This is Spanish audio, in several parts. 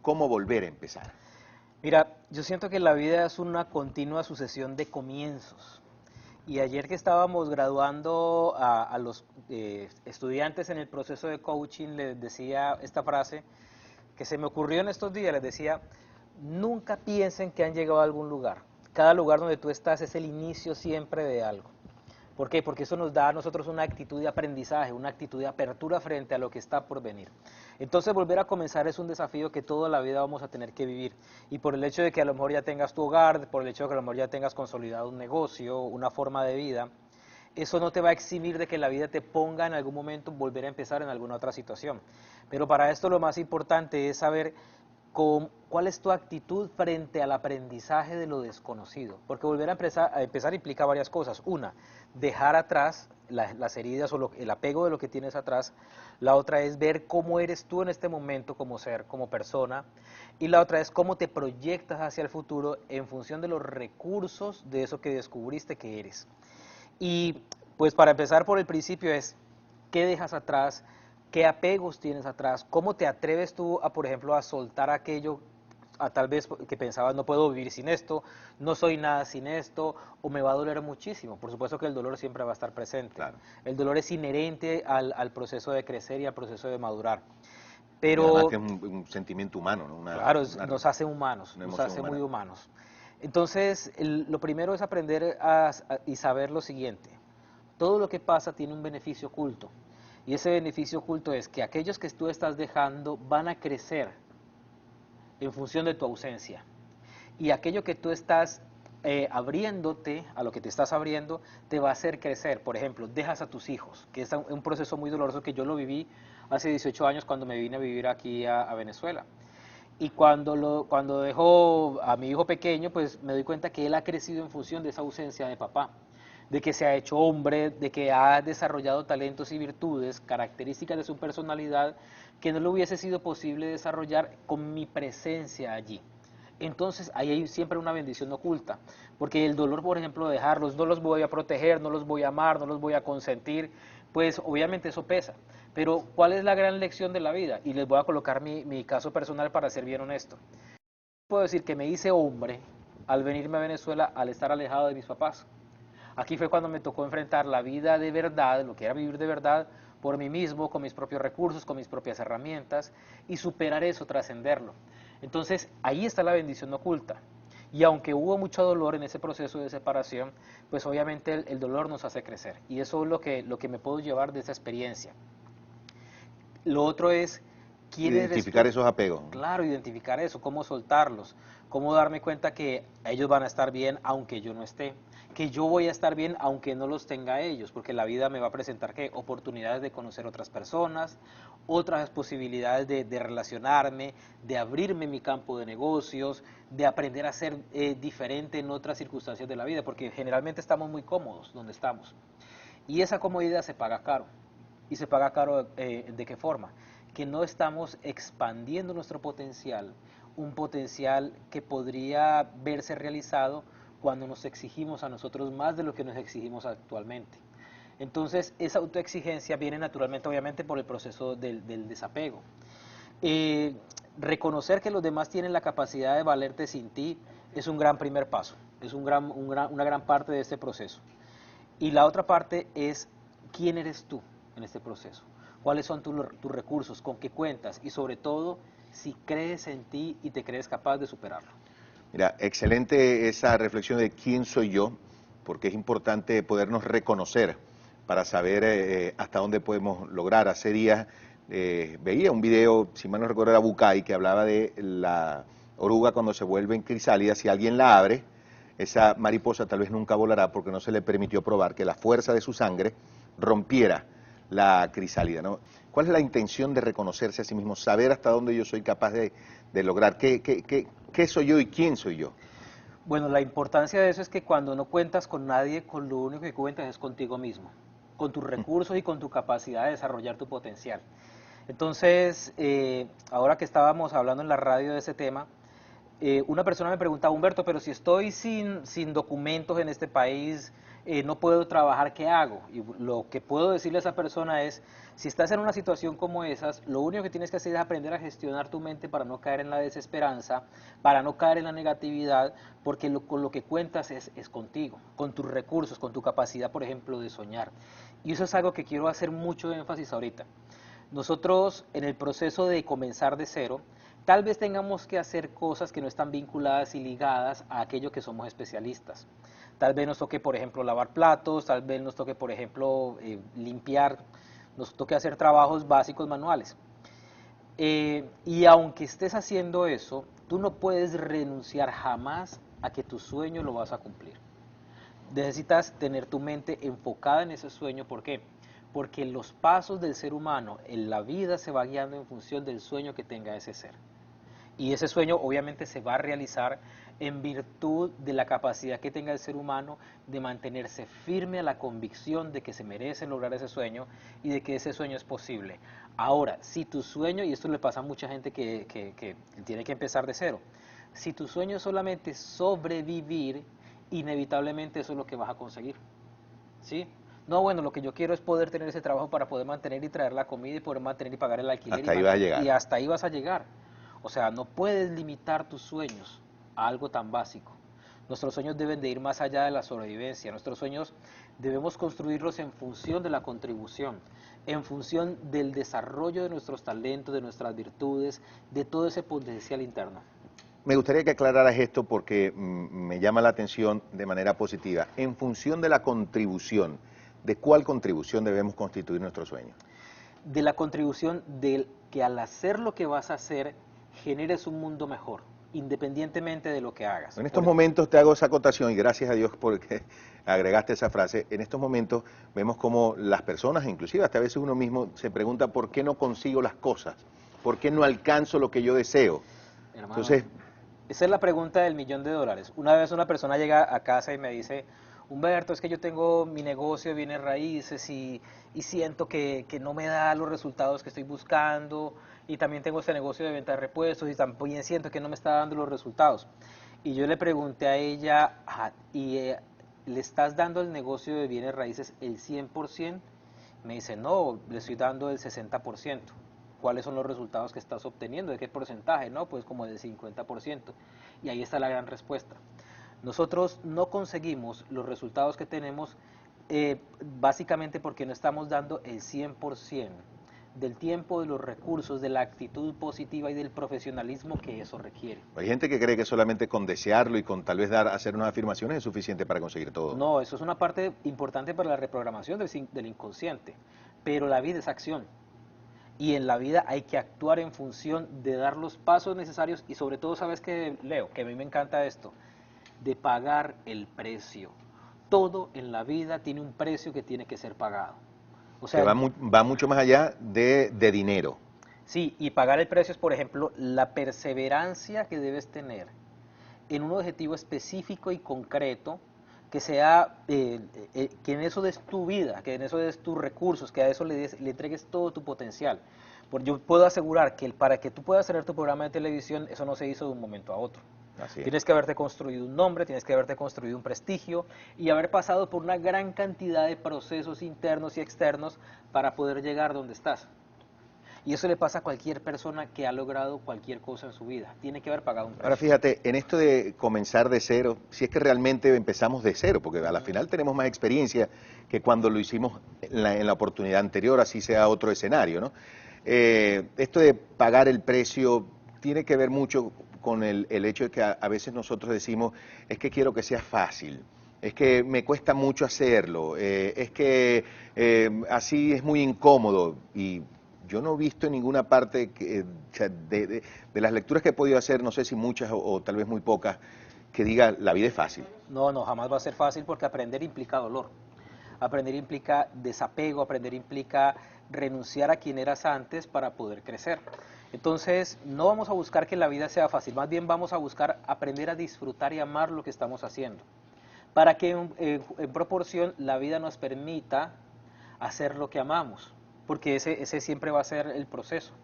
cómo volver a empezar. Mira, yo siento que la vida es una continua sucesión de comienzos. Y ayer que estábamos graduando a los estudiantes en el proceso de coaching, les decía esta frase que se me ocurrió en estos días, les decía, nunca piensen que han llegado a algún lugar. Cada lugar donde tú estás es el inicio siempre de algo. ¿Por qué? Porque eso nos da a nosotros una actitud de aprendizaje, una actitud de apertura frente a lo que está por venir. Entonces volver a comenzar es un desafío que toda la vida vamos a tener que vivir. Y por el hecho de que a lo mejor ya tengas tu hogar, por el hecho de que a lo mejor ya tengas consolidado un negocio, una forma de vida, eso no te va a eximir de que la vida te ponga en algún momento volver a empezar en alguna otra situación. Pero para esto lo más importante es saber cuál es tu actitud frente al aprendizaje de lo desconocido. Porque volver a empezar implica varias cosas. Una, dejar atrás las heridas o el apego de lo que tienes atrás. La otra es ver cómo eres tú en este momento como ser, como persona. Y la otra es cómo te proyectas hacia el futuro en función de los recursos de eso que descubriste que eres. Y pues para empezar por el principio es, ¿qué dejas atrás? ¿Qué apegos tienes atrás? ¿Cómo te atreves tú a, por ejemplo, a soltar aquello, a tal vez que pensabas no puedo vivir sin esto, no soy nada sin esto, o me va a doler muchísimo? Por supuesto que el dolor siempre va a estar presente. Claro. El dolor es inherente al proceso de crecer y al proceso de madurar. Y además Pero, que es un sentimiento humano, ¿no? claro, nos hace humanos, una nos emoción hace humana. muy humanos. Entonces, lo primero es aprender y saber lo siguiente. Todo lo que pasa tiene un beneficio oculto. Y ese beneficio oculto es que aquellos que tú estás dejando van a crecer en función de tu ausencia. Y aquello que tú estás abriéndote, a lo que te estás abriendo, te va a hacer crecer. Por ejemplo, dejas a tus hijos, que es un proceso muy doloroso que yo lo viví hace 18 años cuando me vine a vivir aquí a Venezuela. Y cuando dejo a mi hijo pequeño, pues me doy cuenta que él ha crecido en función de esa ausencia de papá, de que se ha hecho hombre, de que ha desarrollado talentos y virtudes, características de su personalidad, que no le hubiese sido posible desarrollar con mi presencia allí. Entonces ahí hay siempre una bendición oculta, porque el dolor, por ejemplo, de dejarlos, no los voy a proteger, no los voy a amar, no los voy a consentir, pues obviamente eso pesa. Pero ¿cuál es la gran lección de la vida? Y les voy a colocar mi caso personal para ser bien honesto. Puedo decir que me hice hombre al venirme a Venezuela, al estar alejado de mis papás. Aquí fue cuando me tocó enfrentar la vida de verdad, lo que era vivir de verdad, por mí mismo, con mis propios recursos, con mis propias herramientas, y superar eso, trascenderlo. Entonces, ahí está la bendición oculta. Y aunque hubo mucho dolor en ese proceso de separación, pues obviamente el dolor nos hace crecer. Y eso es lo que me puedo llevar de esa experiencia. Lo otro es, ¿quién eres Identificar tú? esos apegos. Claro, identificar eso, cómo soltarlos, cómo darme cuenta que ellos van a estar bien aunque yo no esté, que yo voy a estar bien aunque no los tenga ellos, porque la vida me va a presentar ¿qué? Oportunidades de conocer otras personas, otras posibilidades de relacionarme, de abrirme mi campo de negocios, de aprender a ser diferente en otras circunstancias de la vida, porque generalmente estamos muy cómodos donde estamos. Y esa comodidad se paga caro. ¿Y se paga caro de qué forma? Que no estamos expandiendo nuestro potencial, un potencial que podría verse realizado cuando nos exigimos a nosotros más de lo que nos exigimos actualmente. Entonces, esa autoexigencia viene naturalmente, obviamente, por el proceso del desapego. Eh, Reconocer que los demás tienen la capacidad de valerte sin ti es un gran primer paso, es una gran parte de este proceso. Y la otra parte es quién eres tú en este proceso, cuáles son tus recursos, con qué cuentas y sobre todo si crees en ti y te crees capaz de superarlo. Mira, excelente esa reflexión de quién soy yo, porque es importante podernos reconocer para saber hasta dónde podemos lograr. Hace días veía un video, si mal no recuerdo era Bucay, que hablaba de la oruga cuando se vuelve en crisálida, si alguien la abre, esa mariposa tal vez nunca volará porque no se le permitió probar que la fuerza de su sangre rompiera la crisálida, ¿no? ¿Cuál es la intención de reconocerse a sí mismo, saber hasta dónde yo soy capaz de lograr? ¿Qué soy yo y quién soy yo? Bueno, la importancia de eso es que cuando no cuentas con nadie, con lo único que cuentas es contigo mismo, con tus recursos y con tu capacidad de desarrollar tu potencial. Entonces, ahora que estábamos hablando en la radio de ese tema, una persona me preguntaba, Humberto, pero si estoy sin documentos en este país, no puedo trabajar, ¿qué hago? Y lo que puedo decirle a esa persona es, si estás en una situación como esas, lo único que tienes que hacer es aprender a gestionar tu mente para no caer en la desesperanza, para no caer en la negatividad, porque con lo que cuentas es contigo, con tus recursos, con tu capacidad, por ejemplo, de soñar. Y eso es algo que quiero hacer mucho énfasis ahorita. Nosotros, en el proceso de comenzar de cero, tal vez tengamos que hacer cosas que no están vinculadas y ligadas a aquello que somos especialistas. Tal vez nos toque, por ejemplo, lavar platos, tal vez nos toque, por ejemplo, limpiar, nos toque hacer trabajos básicos manuales. Y aunque estés haciendo eso, tú no puedes renunciar jamás a que tu sueño lo vas a cumplir. Necesitas tener tu mente enfocada en ese sueño. ¿Por qué? Porque los pasos del ser humano en la vida se va guiando en función del sueño que tenga ese ser. Y ese sueño obviamente se va a realizar en virtud de la capacidad que tenga el ser humano de mantenerse firme a la convicción de que se merece lograr ese sueño y de que ese sueño es posible. Ahora, si tu sueño, y esto le pasa a mucha gente que tiene que empezar de cero, si tu sueño es solamente sobrevivir, inevitablemente eso es lo que vas a conseguir. ¿Sí? No, bueno, lo que yo quiero es poder tener ese trabajo para poder mantener y traer la comida y poder mantener y pagar el alquiler Hasta ahí vas a y llegar. hasta ahí vas a llegar. O sea, no puedes limitar tus sueños a algo tan básico. Nuestros sueños deben de ir más allá de la sobrevivencia. Nuestros sueños debemos construirlos en función de la contribución, en función del desarrollo de nuestros talentos, de nuestras virtudes, de todo ese potencial interno. Me gustaría que aclararas esto porque me llama la atención de manera positiva. En función de la contribución, ¿de cuál contribución debemos constituir nuestro sueño? De la contribución del que al hacer lo que vas a hacer generes un mundo mejor, independientemente de lo que hagas. En estos momentos te hago esa acotación y gracias a Dios porque agregaste esa frase. En estos momentos vemos como las personas, inclusive hasta a veces uno mismo se pregunta por qué no consigo las cosas, por qué no alcanzo lo que yo deseo. Hermano, Entonces, esa es la pregunta del $1.000.000. Una vez una persona llega a casa y me dice, Humberto, es que yo tengo mi negocio de bienes raíces y siento que no me da los resultados que estoy buscando, y también tengo este negocio de venta de repuestos y también siento que no me está dando los resultados. Y yo le pregunté a ella, ¿le estás dando el negocio de bienes raíces el 100%? Me dice, no, le estoy dando el 60%. ¿Cuáles son los resultados que estás obteniendo? ¿De qué porcentaje? No, pues como del 50%. Y ahí está la gran respuesta. Nosotros no conseguimos los resultados que tenemos básicamente porque no estamos dando el 100% del tiempo, de los recursos, de la actitud positiva y del profesionalismo que eso requiere. hay gente que cree que solamente con desearlo y con tal vez hacer unas afirmaciones es suficiente para conseguir todo. No, eso es una parte importante para la reprogramación del inconsciente, pero la vida es acción. Y en la vida hay que actuar en función de dar los pasos necesarios y sobre todo, ¿sabes qué, Leo? Que a mí me encanta esto, de pagar el precio. Todo en la vida tiene un precio que tiene que ser pagado. O Que sea, va mucho más allá de dinero. sí, y pagar el precio es, por ejemplo, la perseverancia que debes tener en un objetivo específico y concreto, que sea, que en eso des tu vida, que en eso des tus recursos, que a eso le entregues todo tu potencial. Porque yo puedo asegurar que para que tú puedas tener tu programa de televisión, eso no se hizo de un momento a otro. Así es. Tienes que haberte construido un nombre, tienes que haberte construido un prestigio y haber pasado por una gran cantidad de procesos internos y externos para poder llegar donde estás. Y eso le pasa a cualquier persona que ha logrado cualquier cosa en su vida. Tiene que haber pagado un precio. Ahora fíjate, en esto de comenzar de cero, si es que realmente empezamos de cero, porque a la final tenemos más experiencia que cuando lo hicimos en la oportunidad anterior, así sea otro escenario, ¿no? Esto de pagar el precio tiene que ver mucho con el hecho de que a veces nosotros decimos, es que quiero que sea fácil, es que me cuesta mucho hacerlo, es que así es muy incómodo y yo no he visto en ninguna parte de las lecturas que he podido hacer, no sé si muchas o tal vez muy pocas, que diga la vida es fácil. No, no, jamás va a ser fácil porque aprender implica dolor. Aprender implica desapego, aprender implica renunciar a quien eras antes para poder crecer. Entonces, no vamos a buscar que la vida sea fácil, más bien vamos a buscar aprender a disfrutar y amar lo que estamos haciendo, para que en proporción la vida nos permita hacer lo que amamos, porque ese siempre va a ser el proceso.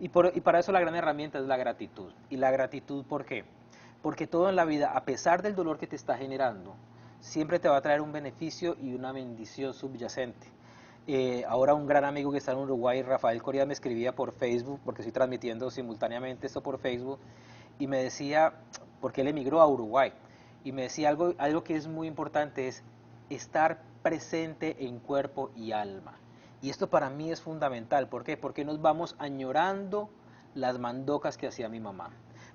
Y para eso la gran herramienta es la gratitud. ¿Y la gratitud por qué? Porque todo en la vida, a pesar del dolor que te está generando, siempre te va a traer un beneficio y una bendición subyacente. Ahora un gran amigo que está en Uruguay, Rafael Coria, me escribía por Facebook, porque estoy transmitiendo simultáneamente esto por Facebook, y me decía, porque él emigró a Uruguay, y me decía algo que es muy importante, es estar presente en cuerpo y alma. Y esto para mí es fundamental. ¿Por qué? Porque nos vamos añorando las mandocas que hacía mi mamá.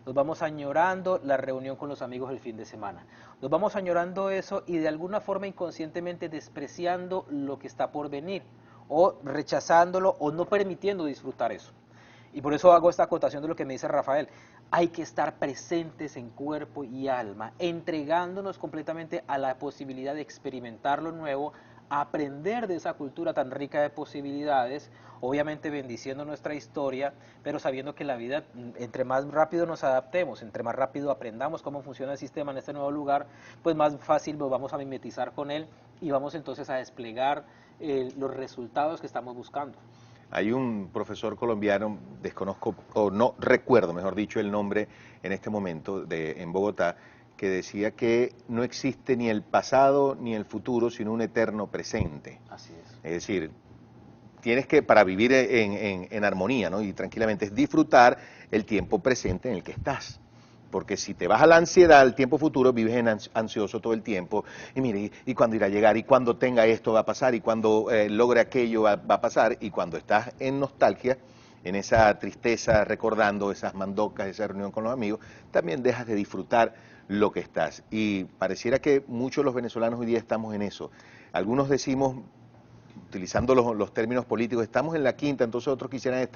Nos vamos añorando la reunión con los amigos el fin de semana. Nos vamos añorando eso y de alguna forma inconscientemente despreciando lo que está por venir, o rechazándolo o no permitiendo disfrutar eso. Y por eso hago esta acotación de lo que me dice Rafael. Hay que estar presentes en cuerpo y alma, entregándonos completamente a la posibilidad de experimentar lo nuevo, aprender de esa cultura tan rica de posibilidades, obviamente bendiciendo nuestra historia, pero sabiendo que la vida, entre más rápido nos adaptemos, entre más rápido aprendamos cómo funciona el sistema en este nuevo lugar, pues más fácil nos vamos a mimetizar con él y vamos entonces a desplegar los resultados que estamos buscando. Hay un profesor colombiano, desconozco, o no recuerdo, mejor dicho, el nombre en este momento, en Bogotá, que decía que no existe ni el pasado ni el futuro, sino un eterno presente. Así es. Es decir, tienes que, para vivir en armonía, ¿no? Y tranquilamente, es disfrutar el tiempo presente en el que estás. Porque si te vas a la ansiedad, el tiempo futuro, vives ansioso todo el tiempo, y mire, y cuando irá a llegar, y cuando tenga esto va a pasar, y cuando logre aquello va a pasar, y cuando estás en nostalgia, en esa tristeza, recordando esas mandocas, esa reunión con los amigos, también dejas de disfrutar lo que estás. Y pareciera que muchos de los venezolanos hoy día estamos en eso. Algunos decimos, utilizando los términos políticos, estamos en la quinta, entonces otros quisieran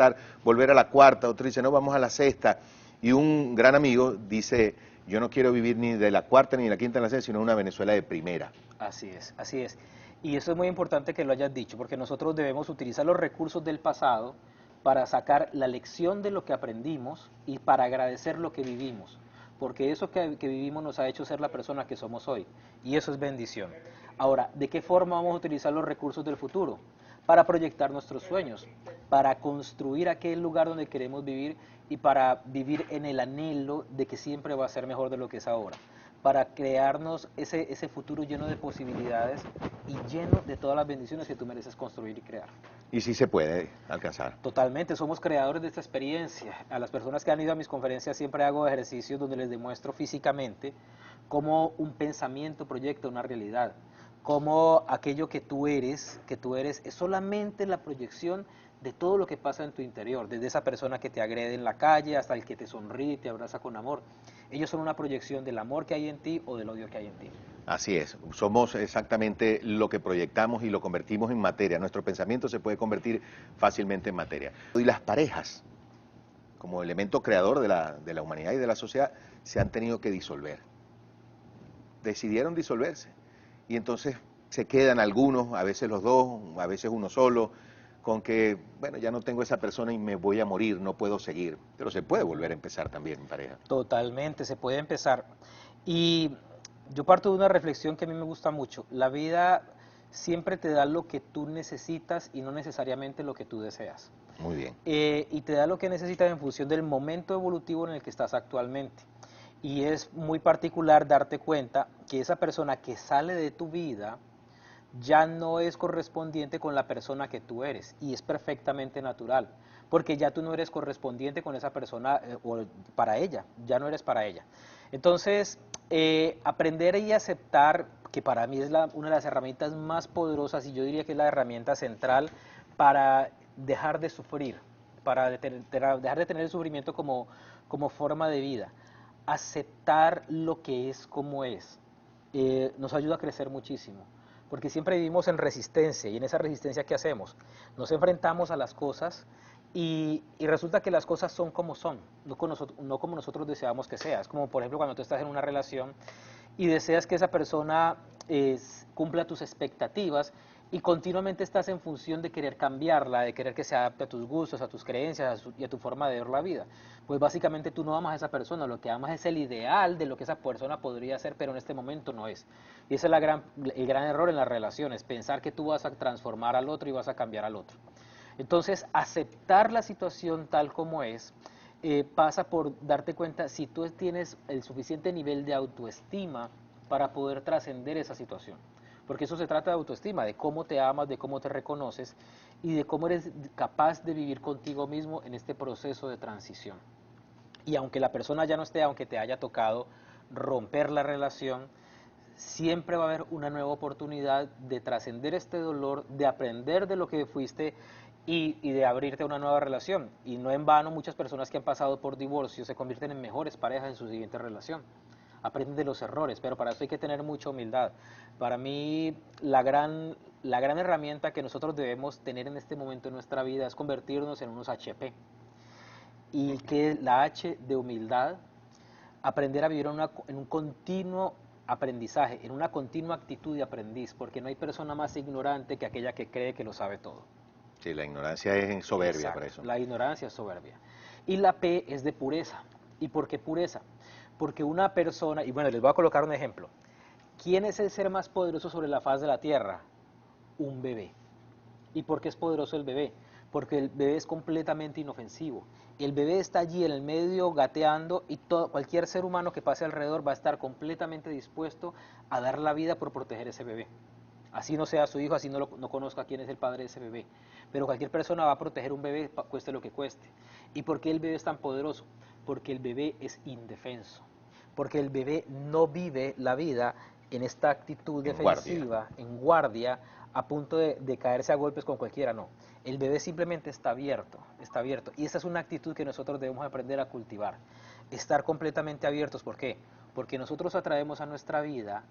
volver a la cuarta, otros dicen, no, vamos a la sexta. Y un gran amigo dice, yo no quiero vivir ni de la cuarta ni de la quinta ni de la sexta, sino una Venezuela de primera. Así es, así es. Y eso es muy importante que lo hayas dicho, porque nosotros debemos utilizar los recursos del pasado para sacar la lección de lo que aprendimos y para agradecer lo que vivimos, porque eso que vivimos nos ha hecho ser la persona que somos hoy, y eso es bendición. Ahora, ¿de qué forma vamos a utilizar los recursos del futuro? Para proyectar nuestros sueños, para construir aquel lugar donde queremos vivir y para vivir en el anhelo de que siempre va a ser mejor de lo que es ahora, para crearnos ese futuro lleno de posibilidades y lleno de todas las bendiciones que tú mereces construir y crear. Y sí se puede alcanzar. Totalmente, somos creadores de esta experiencia. A las personas que han ido a mis conferencias siempre hago ejercicios donde les demuestro físicamente cómo un pensamiento proyecta una realidad, cómo aquello que tú eres es solamente la proyección de todo lo que pasa en tu interior, desde esa persona que te agrede en la calle hasta el que te sonríe y te abraza con amor. Ellos son una proyección del amor que hay en ti o del odio que hay en ti. Así es, somos exactamente lo que proyectamos y lo convertimos en materia. Nuestro pensamiento se puede convertir fácilmente en materia. Y las parejas, como elemento creador de la humanidad y de la sociedad, se han tenido que disolver. Decidieron disolverse. Y entonces se quedan algunos, a veces los dos, a veces uno solo, con que, bueno, ya no tengo esa persona y me voy a morir, no puedo seguir. Pero se puede volver a empezar también en pareja. Totalmente, se puede empezar. Y yo parto de una reflexión que a mí me gusta mucho. La vida siempre te da lo que tú necesitas y no necesariamente lo que tú deseas. Muy bien. Y te da lo que necesitas en función del momento evolutivo en el que estás actualmente. Y es muy particular darte cuenta que esa persona que sale de tu vida ya no es correspondiente con la persona que tú eres, y es perfectamente natural, porque ya tú no eres correspondiente con esa persona o para ella, ya no eres para ella. Entonces, aprender y aceptar, que para mí es una de las herramientas más poderosas, y yo diría que es la herramienta central para dejar de sufrir, para dejar de tener el sufrimiento como forma de vida. Aceptar lo que es como es, nos ayuda a crecer muchísimo, porque siempre vivimos en resistencia, y en esa resistencia, ¿qué hacemos? Nos enfrentamos a las cosas y resulta que las cosas son como son, no como nosotros deseamos que sea. Es como, por ejemplo, cuando tú estás en una relación y deseas que esa persona cumpla tus expectativas, y continuamente estás en función de querer cambiarla, de querer que se adapte a tus gustos, a tus creencias y a tu forma de ver la vida. Pues básicamente tú no amas a esa persona, lo que amas es el ideal de lo que esa persona podría ser, pero en este momento no es. Y ese es el gran error en las relaciones, pensar que tú vas a transformar al otro y vas a cambiar al otro. Entonces, aceptar la situación tal como es, pasa por darte cuenta si tú tienes el suficiente nivel de autoestima para poder trascender esa situación. Porque eso se trata de autoestima, de cómo te amas, de cómo te reconoces y de cómo eres capaz de vivir contigo mismo en este proceso de transición. Y aunque la persona ya no esté, aunque te haya tocado romper la relación, siempre va a haber una nueva oportunidad de trascender este dolor, de aprender de lo que fuiste y de abrirte a una nueva relación. Y no en vano muchas personas que han pasado por divorcio se convierten en mejores parejas en su siguiente relación. Aprenden de los errores, pero para eso hay que tener mucha humildad. Para mí la gran herramienta que nosotros debemos tener en este momento en nuestra vida es convertirnos en unos HP. Y que la H de humildad, aprender a vivir en un continuo aprendizaje, en una continua actitud de aprendiz, porque no hay persona más ignorante que aquella que cree que lo sabe todo. Sí, la ignorancia es soberbia. Exacto, para eso. la ignorancia es soberbia. Y la P es de pureza. ¿Y por qué pureza? Porque una persona, y bueno, les voy a colocar un ejemplo. ¿Quién es el ser más poderoso sobre la faz de la tierra? Un bebé. ¿Y por qué es poderoso el bebé? Porque el bebé es completamente inofensivo. El bebé está allí en el medio gateando y cualquier ser humano que pase alrededor va a estar completamente dispuesto a dar la vida por proteger ese bebé. Así no sea su hijo, así no conozca quién es el padre de ese bebé. Pero cualquier persona va a proteger un bebé, cueste lo que cueste. ¿Y por qué el bebé es tan poderoso? Porque el bebé es indefenso. Porque el bebé no vive la vida en esta actitud defensiva, en guardia, a punto de caerse a golpes con cualquiera, no. El bebé simplemente está abierto, está abierto. Y esa es una actitud que nosotros debemos aprender a cultivar. Estar completamente abiertos, ¿por qué? Porque nosotros atraemos a nuestra vida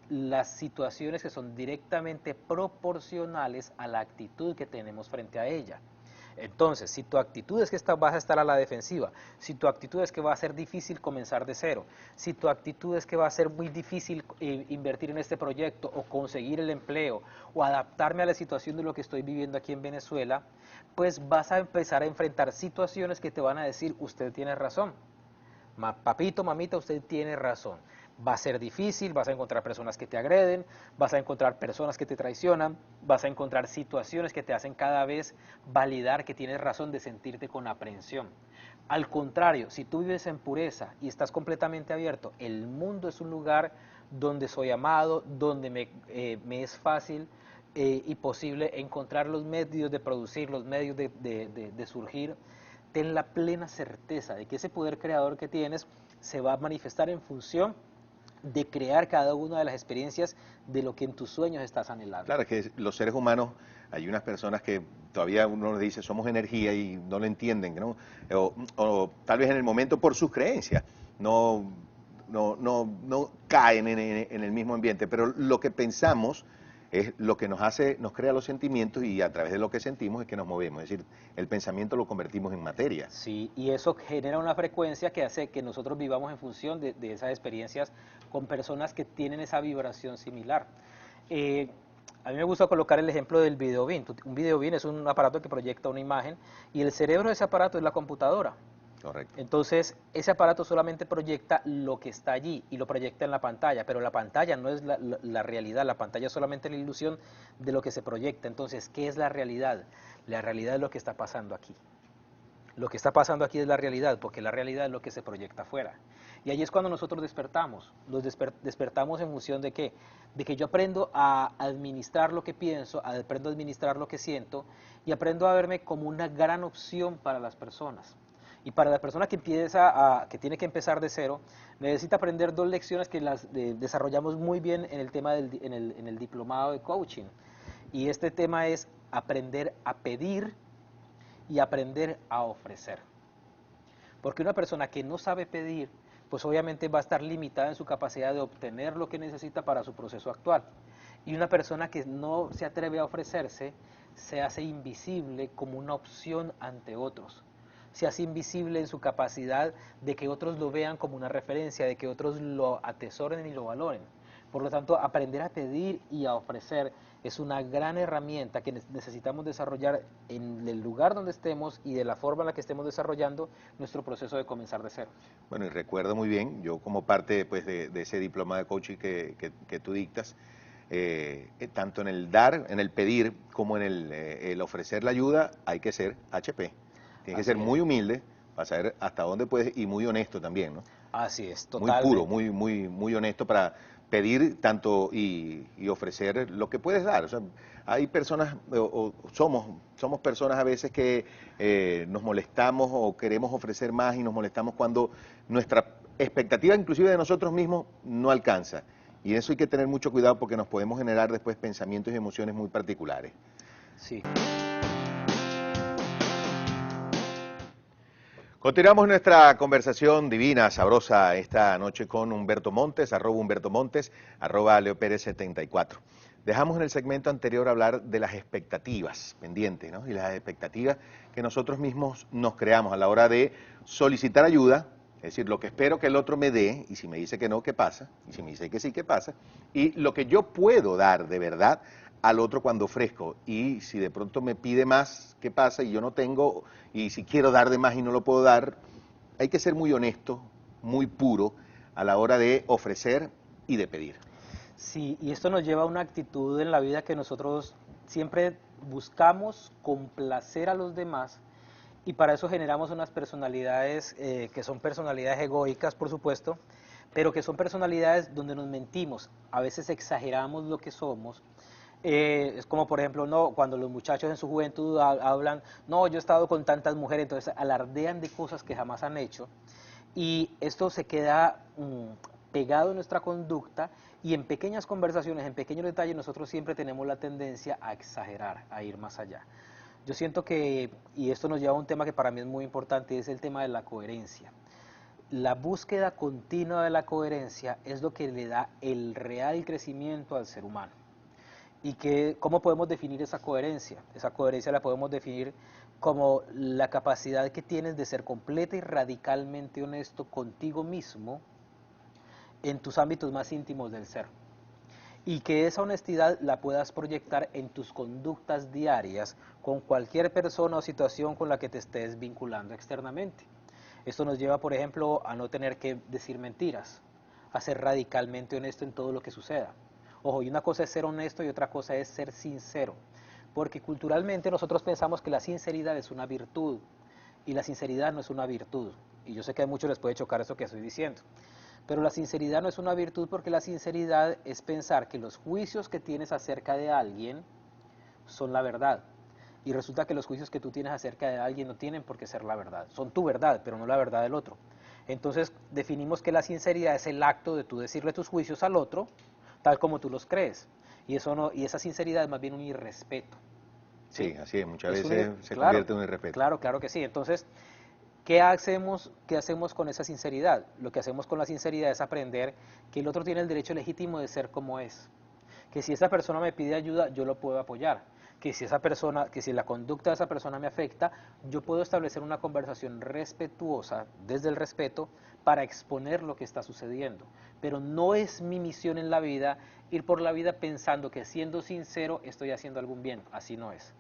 las situaciones que son directamente proporcionales a la actitud que tenemos frente a ella. Entonces, si tu actitud es que vas a estar a la defensiva, si tu actitud es que va a ser difícil comenzar de cero, si tu actitud es que va a ser muy difícil invertir en este proyecto o conseguir el empleo o adaptarme a la situación de lo que estoy viviendo aquí en Venezuela, pues vas a empezar a enfrentar situaciones que te van a decir, usted tiene razón. Papito, mamita, usted tiene razón. Va a ser difícil, vas a encontrar personas que te agreden, vas a encontrar personas que te traicionan, vas a encontrar situaciones que te hacen cada vez validar que tienes razón de sentirte con aprensión. Al contrario, si tú vives en pureza y estás completamente abierto, el mundo es un lugar donde soy amado, donde me es fácil y posible encontrar los medios de producir, los medios de surgir. Ten la plena certeza de que ese poder creador que tienes se va a manifestar en función de crear cada una de las experiencias de lo que en tus sueños estás anhelando. Claro, es que los seres humanos, hay unas personas que todavía uno les dice somos energía y no lo entienden, ¿no? O tal vez en el momento por sus creencias no caen en el mismo ambiente, pero lo que pensamos es lo que nos crea los sentimientos y a través de lo que sentimos es que nos movemos, es decir, el pensamiento lo convertimos en materia. Sí, y eso genera una frecuencia que hace que nosotros vivamos en función de esas experiencias con personas que tienen esa vibración similar. A mí me gusta colocar el ejemplo del videobeam. Un videobeam es un aparato que proyecta una imagen y el cerebro de ese aparato es la computadora. Correcto. Entonces, ese aparato solamente proyecta lo que está allí y lo proyecta en la pantalla, pero la pantalla no es la realidad, la pantalla es solamente la ilusión de lo que se proyecta. Entonces, ¿qué es la realidad? La realidad es lo que está pasando aquí. Lo que está pasando aquí es la realidad, porque la realidad es lo que se proyecta afuera. Y ahí es cuando nosotros despertamos. Despertamos en función de qué? De que yo aprendo a administrar lo que pienso, aprendo a administrar lo que siento y aprendo a verme como una gran opción para las personas. Y para la persona que que tiene que empezar de cero, necesita aprender dos lecciones que las desarrollamos muy bien en el tema en el diplomado de coaching. Y este tema es aprender a pedir y aprender a ofrecer. Porque una persona que no sabe pedir, pues obviamente va a estar limitada en su capacidad de obtener lo que necesita para su proceso actual. Y una persona que no se atreve a ofrecerse, se hace invisible como una opción ante otros. Se hace invisible en su capacidad de que otros lo vean como una referencia, de que otros lo atesoren y lo valoren. Por lo tanto, aprender a pedir y a ofrecer es una gran herramienta que necesitamos desarrollar en el lugar donde estemos y de la forma en la que estemos desarrollando nuestro proceso de comenzar de cero. Bueno, y recuerdo muy bien, yo como parte pues, de ese diploma de coaching que tú dictas, tanto en el dar, en el pedir, como en el ofrecer la ayuda, hay que ser HP. Tienes que ser muy humilde para saber hasta dónde puedes y muy honesto también, ¿no? Así es, Muy totalmente. puro, muy honesto para pedir tanto y ofrecer lo que puedes dar. O sea, hay personas, somos personas a veces que nos molestamos o queremos ofrecer más y nos molestamos cuando nuestra expectativa inclusive de nosotros mismos no alcanza. Y eso hay que tener mucho cuidado porque nos podemos generar después pensamientos y emociones muy particulares. Sí. Continuamos nuestra conversación divina, sabrosa, esta noche con Humberto Montes, @Humberto Montes, @LeoPérez74. Dejamos en el segmento anterior hablar de las expectativas pendientes, ¿no? Y las expectativas que nosotros mismos nos creamos a la hora de solicitar ayuda, es decir, lo que espero que el otro me dé, y si me dice que no, ¿qué pasa? Y si me dice que sí, ¿qué pasa? Y lo que yo puedo dar de verdad al otro cuando ofrezco, y si de pronto me pide más, ¿qué pasa? Y yo no tengo, y si quiero dar de más y no lo puedo dar, hay que ser muy honesto, muy puro a la hora de ofrecer y de pedir. Sí, y esto nos lleva a una actitud en la vida que nosotros siempre buscamos complacer a los demás y para eso generamos unas personalidades que son personalidades egoicas, por supuesto, pero que son personalidades donde nos mentimos, a veces exageramos lo que somos. Es como por ejemplo, no, cuando los muchachos en su juventud hablan, no, yo he estado con tantas mujeres, entonces alardean de cosas que jamás han hecho y esto se queda pegado en nuestra conducta y en pequeñas conversaciones, en pequeños detalles, nosotros siempre tenemos la tendencia a exagerar, a ir más allá. Yo siento que, y esto nos lleva a un tema que para mí es muy importante, es el tema de la coherencia. La búsqueda continua de la coherencia es lo que le da el real crecimiento al ser humano. ¿Y cómo podemos definir esa coherencia? Esa coherencia la podemos definir como la capacidad que tienes de ser completa y radicalmente honesto contigo mismo en tus ámbitos más íntimos del ser. Y que esa honestidad la puedas proyectar en tus conductas diarias con cualquier persona o situación con la que te estés vinculando externamente. Esto nos lleva, por ejemplo, a no tener que decir mentiras, a ser radicalmente honesto en todo lo que suceda. Ojo, y una cosa es ser honesto y otra cosa es ser sincero, porque culturalmente nosotros pensamos que la sinceridad es una virtud, y la sinceridad no es una virtud. Y yo sé que a muchos les puede chocar eso que estoy diciendo. Pero la sinceridad no es una virtud porque la sinceridad es pensar que los juicios que tienes acerca de alguien son la verdad. Y resulta que los juicios que tú tienes acerca de alguien no tienen por qué ser la verdad. Son tu verdad, pero no la verdad del otro. Entonces definimos que la sinceridad es el acto de tú decirle tus juicios al otro, tal como tú los crees. Y esa sinceridad es más bien un irrespeto. Sí, así es, muchas Es veces se convierte en un irrespeto. Claro que sí. Entonces, ¿qué hacemos con esa sinceridad? Lo que hacemos con la sinceridad es aprender que el otro tiene el derecho legítimo de ser como es. Que si esa persona me pide ayuda, yo lo puedo apoyar. Que si la conducta de esa persona me afecta, yo puedo establecer una conversación respetuosa, desde el respeto, para exponer lo que está sucediendo. Pero no es mi misión en la vida ir por la vida pensando que siendo sincero estoy haciendo algún bien. Así no es.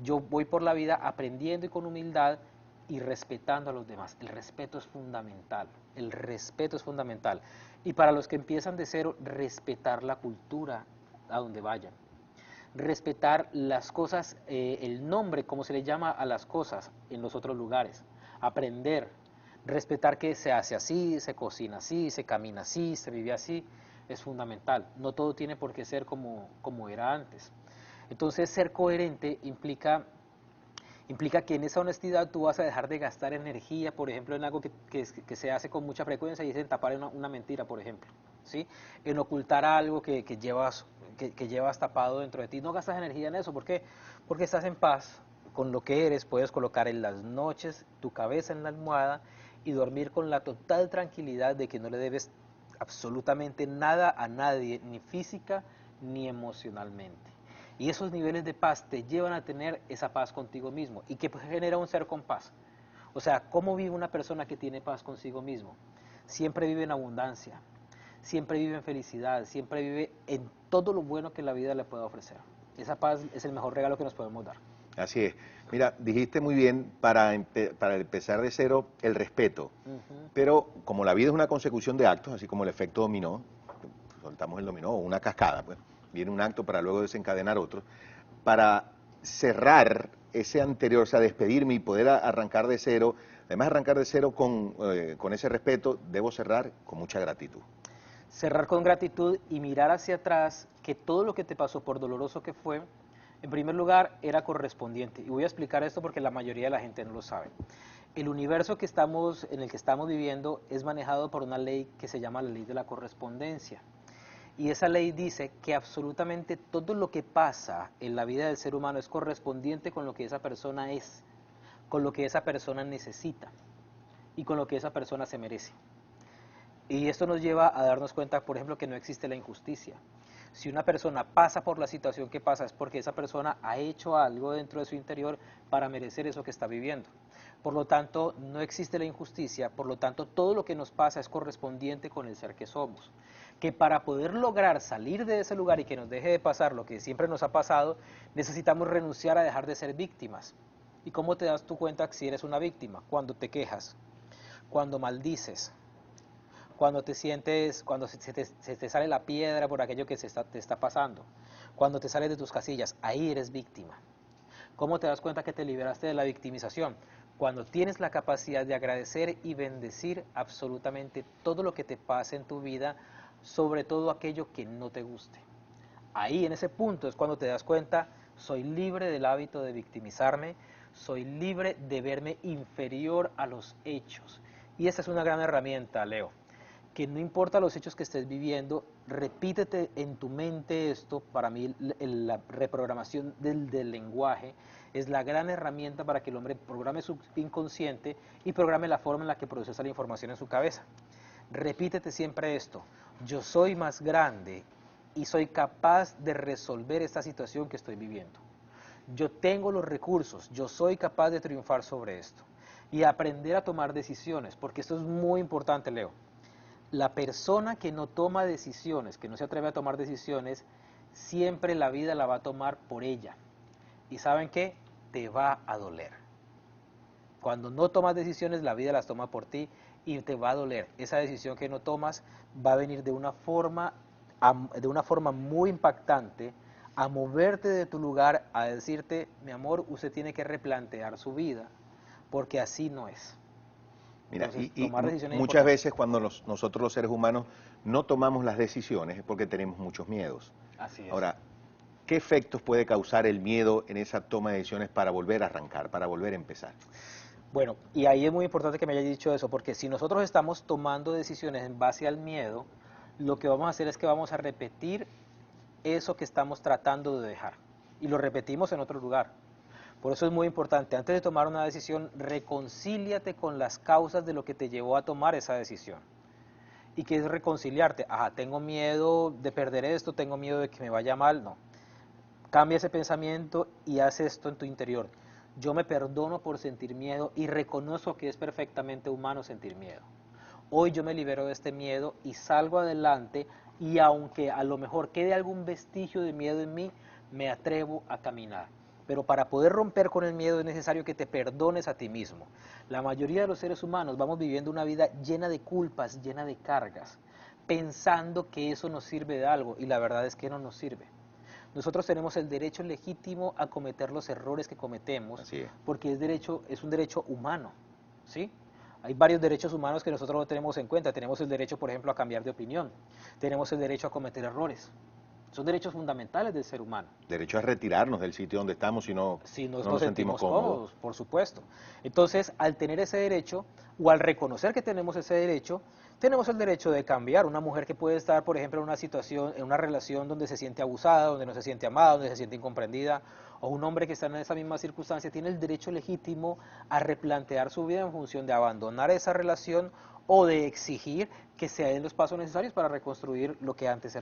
Yo voy por la vida aprendiendo y con humildad y respetando a los demás. El respeto es fundamental. El respeto es fundamental. Y para los que empiezan de cero, respetar la cultura a donde vayan. Respetar las cosas, el nombre, como se le llama a las cosas en los otros lugares. Aprender. Respetar que se hace así, se cocina así, se camina así, se vive así. Es fundamental. No todo tiene por qué ser como era antes. Entonces, ser coherente implica que en esa honestidad tú vas a dejar de gastar energía, por ejemplo, en algo que se hace con mucha frecuencia y es en tapar una mentira, por ejemplo, ¿sí? En ocultar algo que llevas tapado dentro de ti. No gastas energía en eso, ¿por qué? Porque estás en paz con lo que eres, puedes colocar en las noches tu cabeza en la almohada y dormir con la total tranquilidad de que no le debes absolutamente nada a nadie, ni física ni emocionalmente. Y esos niveles de paz te llevan a tener esa paz contigo mismo. ¿Y qué genera un ser con paz? O sea, ¿cómo vive una persona que tiene paz consigo mismo? Siempre vive en abundancia, siempre vive en felicidad, siempre vive en todo lo bueno que la vida le pueda ofrecer. Esa paz es el mejor regalo que nos podemos dar. Así es. Mira, dijiste muy bien, para empezar de cero, el respeto. Pero como la vida es una consecución de actos, así como el efecto dominó, soltamos el dominó, o una cascada, pues, viene un acto para luego desencadenar otro, para cerrar ese anterior, o sea, despedirme y poder arrancar de cero, además arrancar de cero con ese respeto, debo cerrar con mucha gratitud. Cerrar con gratitud y mirar hacia atrás que todo lo que te pasó, por doloroso que fue, en primer lugar era correspondiente. Y voy a explicar esto porque la mayoría de la gente no lo sabe. El universo en el que estamos viviendo es manejado por una ley que se llama la ley de la correspondencia. Y esa ley dice que absolutamente todo lo que pasa en la vida del ser humano es correspondiente con lo que esa persona es, con lo que esa persona necesita y con lo que esa persona se merece. Y esto nos lleva a darnos cuenta, por ejemplo, que no existe la injusticia. Si una persona pasa por la situación que pasa es porque esa persona ha hecho algo dentro de su interior para merecer eso que está viviendo. Por lo tanto, no existe la injusticia, por lo tanto, todo lo que nos pasa es correspondiente con el ser que somos. Que para poder lograr salir de ese lugar y que nos deje de pasar lo que siempre nos ha pasado, necesitamos renunciar a dejar de ser víctimas. ¿Y cómo te das tú cuenta si eres una víctima? Cuando te quejas, cuando maldices, cuando te sientes, cuando se te sale la piedra por aquello que te está pasando, cuando te sales de tus casillas, ahí eres víctima. ¿Cómo te das cuenta que te liberaste de la victimización? Cuando tienes la capacidad de agradecer y bendecir absolutamente todo lo que te pase en tu vida, sobre todo aquello que no te guste. Ahí, en ese punto, es cuando te das cuenta, soy libre del hábito de victimizarme, soy libre de verme inferior a los hechos. Y esa es una gran herramienta, Leo, que no importa los hechos que estés viviendo, repítete en tu mente esto. Para mí la reprogramación del lenguaje es la gran herramienta para que el hombre programe su inconsciente y programe la forma en la que procesa la información en su cabeza. Repítete siempre esto: yo soy más grande y soy capaz de resolver esta situación que estoy viviendo. Yo tengo los recursos, yo soy capaz de triunfar sobre esto. Y aprender a tomar decisiones, porque esto es muy importante, Leo. La persona que no toma decisiones, que no se atreve a tomar decisiones, siempre la vida la va a tomar por ella. ¿Y saben qué? Te va a doler. Cuando no tomas decisiones, la vida las toma por ti y te va a doler. Esa decisión que no tomas va a venir de una forma muy impactante a moverte de tu lugar, a decirte: mi amor, usted tiene que replantear su vida, porque así no es. Mira, Entonces, y tomar decisiones es muchas importante. veces cuando nosotros los seres humanos no tomamos las decisiones es porque tenemos muchos miedos. Así es. Ahora, ¿qué efectos puede causar el miedo en esa toma de decisiones para volver a arrancar, para volver a empezar? Bueno, y ahí es muy importante que me haya dicho eso, porque si nosotros estamos tomando decisiones en base al miedo, lo que vamos a hacer es que vamos a repetir eso que estamos tratando de dejar. Y lo repetimos en otro lugar. Por eso es muy importante, antes de tomar una decisión, reconcíliate con las causas de lo que te llevó a tomar esa decisión. ¿Y qué es reconciliarte? Ajá, tengo miedo de perder esto, tengo miedo de que me vaya mal. No. Cambia ese pensamiento y haz esto en tu interior. Yo me perdono por sentir miedo y reconozco que es perfectamente humano sentir miedo. Hoy yo me libero de este miedo y salgo adelante, y aunque a lo mejor quede algún vestigio de miedo en mí, me atrevo a caminar. Pero para poder romper con el miedo es necesario que te perdones a ti mismo. La mayoría de los seres humanos vamos viviendo una vida llena de culpas, llena de cargas, pensando que eso nos sirve de algo, y la verdad es que no nos sirve. Nosotros tenemos el derecho legítimo a cometer los errores que cometemos, Así es. porque es un derecho humano, ¿sí? Hay varios derechos humanos que nosotros no tenemos en cuenta. Tenemos el derecho, por ejemplo, a cambiar de opinión. Tenemos el derecho a cometer errores. Son derechos fundamentales del ser humano. Derecho a retirarnos del sitio donde estamos si no, Si no nos nos sentimos cómodos. por supuesto. Entonces, al tener ese derecho, o al reconocer que tenemos ese derecho, tenemos el derecho de cambiar. Una mujer que puede estar, por ejemplo, en una situación, en una relación donde se siente abusada, donde no se siente amada, donde se siente incomprendida, o un hombre que está en esa misma circunstancia, tiene el derecho legítimo a replantear su vida en función de abandonar esa relación o de exigir que se den los pasos necesarios para reconstruir lo que antes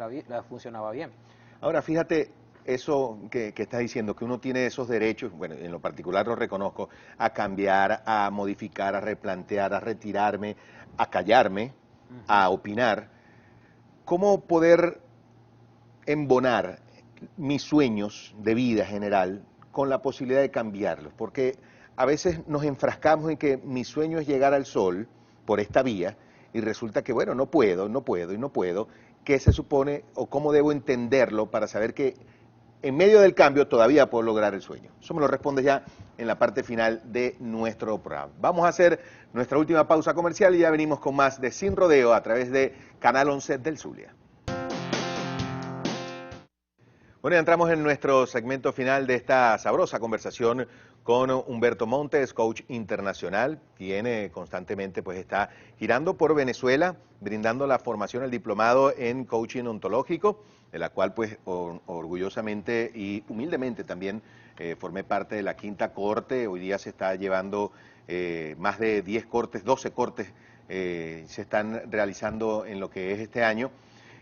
funcionaba bien. Ahora, fíjate, eso que estás diciendo, que uno tiene esos derechos, bueno, en lo particular lo reconozco, a cambiar, a modificar, a replantear, a retirarme, a callarme, a opinar. ¿Cómo poder embonar mis sueños de vida general con la posibilidad de cambiarlos? Porque a veces nos enfrascamos en que mi sueño es llegar al sol por esta vía y resulta que, bueno, no puedo y no puedo. ¿Qué se supone o cómo debo entenderlo para saber que en medio del cambio todavía puedo lograr el sueño? Eso me lo respondes ya en la parte final de nuestro programa. Vamos a hacer nuestra última pausa comercial y ya venimos con más de Sin Rodeo a través de Canal 11 del Zulia. Bueno, ya entramos en nuestro segmento final de esta sabrosa conversación con Humberto Montes, coach internacional, quien constantemente pues está girando por Venezuela, brindando la formación, el diplomado en coaching ontológico, de la cual pues orgullosamente y humildemente también formé parte de la quinta corte. Hoy día se está llevando más de 10 cortes, 12 cortes se están realizando en lo que es este año.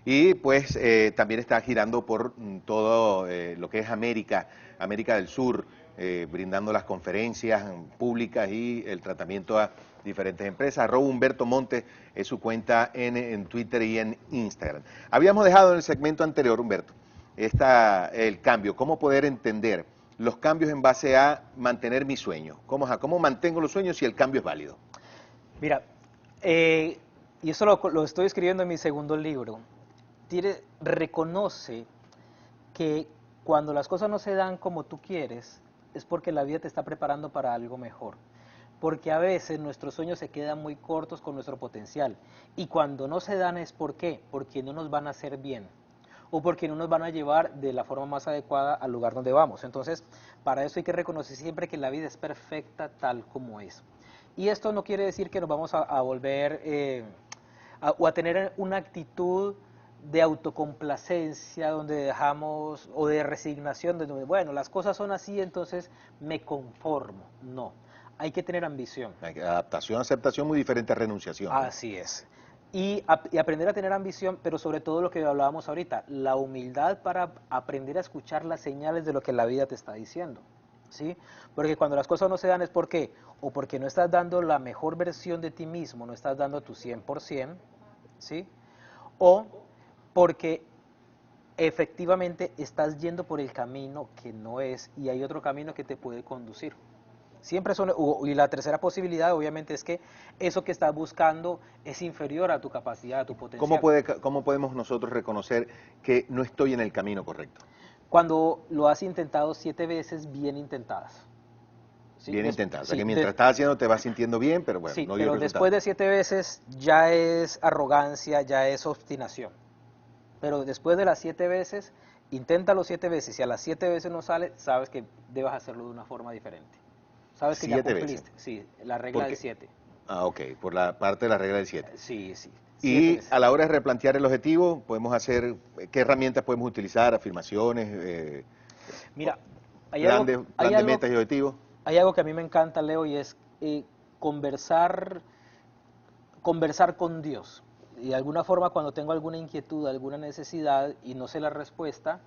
Y pues también está girando por todo lo que es América del Sur, brindando las conferencias públicas y el tratamiento a diferentes empresas. @Humberto Montes es su cuenta en Twitter y en Instagram. Habíamos dejado en el segmento anterior, Humberto, el cambio, cómo poder entender los cambios en base a mantener mi sueño. ¿Cómo mantengo los sueños si el cambio es válido? Mira, y eso lo estoy escribiendo en mi segundo libro. Reconoce que cuando las cosas no se dan como tú quieres, es porque la vida te está preparando para algo mejor. Porque a veces nuestros sueños se quedan muy cortos con nuestro potencial. Y cuando no se dan es ¿por qué? Porque no nos van a hacer bien. O porque no nos van a llevar de la forma más adecuada al lugar donde vamos. Entonces, para eso hay que reconocer siempre que la vida es perfecta tal como es. Y esto no quiere decir que nos vamos a volver o a tener una actitud de autocomplacencia, donde dejamos, o de resignación, donde, bueno, las cosas son así, entonces me conformo. No, hay que tener ambición. Adaptación, aceptación, muy diferente a renunciación, ¿no? Así es. Y aprender a tener ambición, pero sobre todo lo que hablábamos ahorita, la humildad para aprender a escuchar las señales de lo que la vida te está diciendo. ¿Sí? Porque cuando las cosas no se dan es porque, o porque no estás dando la mejor versión de ti mismo, no estás dando tu 100%, ¿sí? O porque efectivamente estás yendo por el camino que no es y hay otro camino que te puede conducir. Siempre son, y la tercera posibilidad obviamente es que eso que estás buscando es inferior a tu capacidad, a tu potencial. ¿Cómo podemos nosotros reconocer que no estoy en el camino correcto? Cuando lo has intentado 7 veces bien intentadas. ¿Sí? Bien intentado. O sea Sí, que mientras estás haciendo te vas sintiendo bien, pero bueno, sí, no dio pero resultado. después de 7 veces ya es arrogancia, ya es obstinación. Pero después de las 7 veces, inténtalo 7 veces. Si a las 7 veces no sale, sabes que debes hacerlo de una forma diferente. Sabes que ya 7 cumpliste. veces. Sí, la regla del 7. Ok, por la parte de la regla del 7. Sí, sí. 7 Y veces. a la hora de replantear el objetivo, podemos hacer, ¿qué herramientas podemos utilizar? Afirmaciones, Mira, plan de metas y objetivos. hay algo que a mí me encanta, Leo, y es conversar con Dios. Y de alguna forma cuando tengo alguna inquietud, alguna necesidad y no sé la respuesta,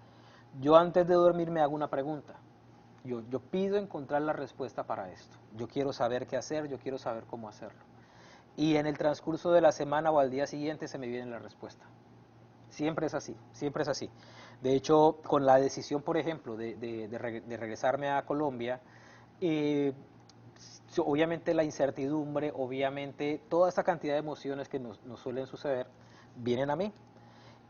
yo antes de dormir me hago una pregunta. Yo pido encontrar la respuesta para esto. Yo quiero saber qué hacer, yo quiero saber cómo hacerlo. Y en el transcurso de la semana o al día siguiente se me viene la respuesta. Siempre es así, siempre es así. De hecho, con la decisión, por ejemplo, de regresarme a Colombia, obviamente la incertidumbre, obviamente toda esta cantidad de emociones que nos suelen suceder, vienen a mí.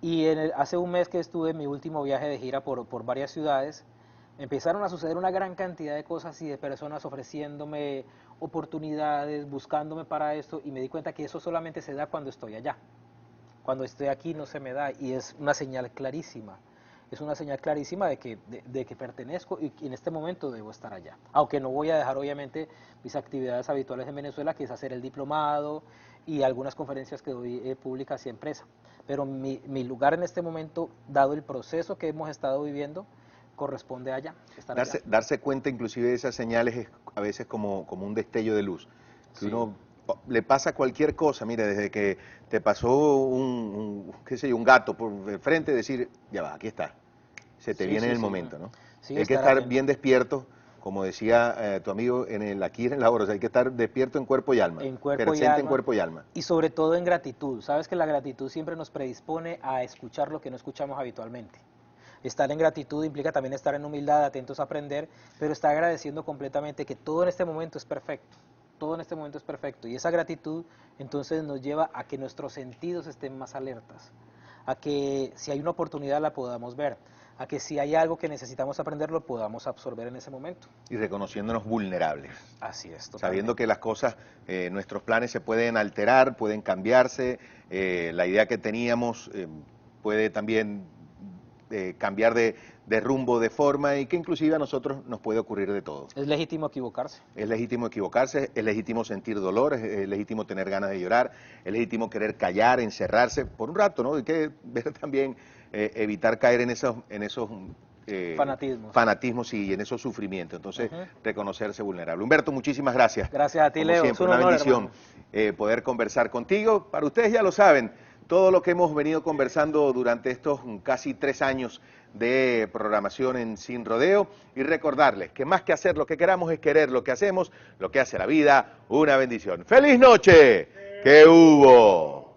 Y hace un mes que estuve en mi último viaje de gira por varias ciudades, empezaron a suceder una gran cantidad de cosas y de personas ofreciéndome oportunidades, buscándome para esto, y me di cuenta que eso solamente se da cuando estoy allá. Cuando estoy aquí no se me da, y es una señal clarísima. Es una señal clarísima de que pertenezco y en este momento debo estar allá. Aunque no voy a dejar obviamente mis actividades habituales en Venezuela, que es hacer el diplomado y algunas conferencias que doy públicas y empresa. Pero mi lugar en este momento, dado el proceso que hemos estado viviendo, corresponde allá, estar allá. Darse cuenta inclusive de esas señales es a veces como un destello de luz. Que Sí. uno le pasa cualquier cosa, mira, desde que te pasó qué sé yo, un gato por el frente, decir, ya va, aquí está. Se te Sí, viene en sí, el sí. momento, ¿no? Sí, Hay que estar estar atento. bien despierto, como decía tu amigo aquí en la hora, o sea, hay que estar despierto en cuerpo y alma, En cuerpo y presente en alma, cuerpo y alma. y sobre todo en gratitud. Sabes que la gratitud siempre nos predispone a escuchar lo que no escuchamos habitualmente. Estar en gratitud implica también estar en humildad, atentos a aprender, pero estar agradeciendo completamente que todo en este momento es perfecto. Todo en este momento es perfecto. Y esa gratitud entonces nos lleva a que nuestros sentidos estén más alertas, a que si hay una oportunidad la podamos ver, a que si hay algo que necesitamos aprender lo podamos absorber en ese momento. Y reconociéndonos vulnerables. Así es, totalmente. Sabiendo que las cosas, nuestros planes se pueden alterar, pueden cambiarse, la idea que teníamos puede también cambiar de rumbo, de forma, y que inclusive a nosotros nos puede ocurrir de todo. Es legítimo equivocarse. Es legítimo equivocarse, es legítimo sentir dolor, es legítimo tener ganas de llorar, es legítimo querer callar, encerrarse por un rato, ¿no? Hay que ver también, evitar caer en esos fanatismos y en esos sufrimientos. Entonces, reconocerse vulnerable. Humberto, muchísimas gracias. Gracias a ti, Como Leo. siempre, Es un una honor, bendición poder conversar contigo. Para ustedes ya lo saben, todo lo que hemos venido conversando durante estos casi 3 años de programación en Sin Rodeo, y recordarles que más que hacer lo que queramos es querer lo que hacemos, lo que hace la vida una bendición. ¡Feliz noche! ¡Que hubo!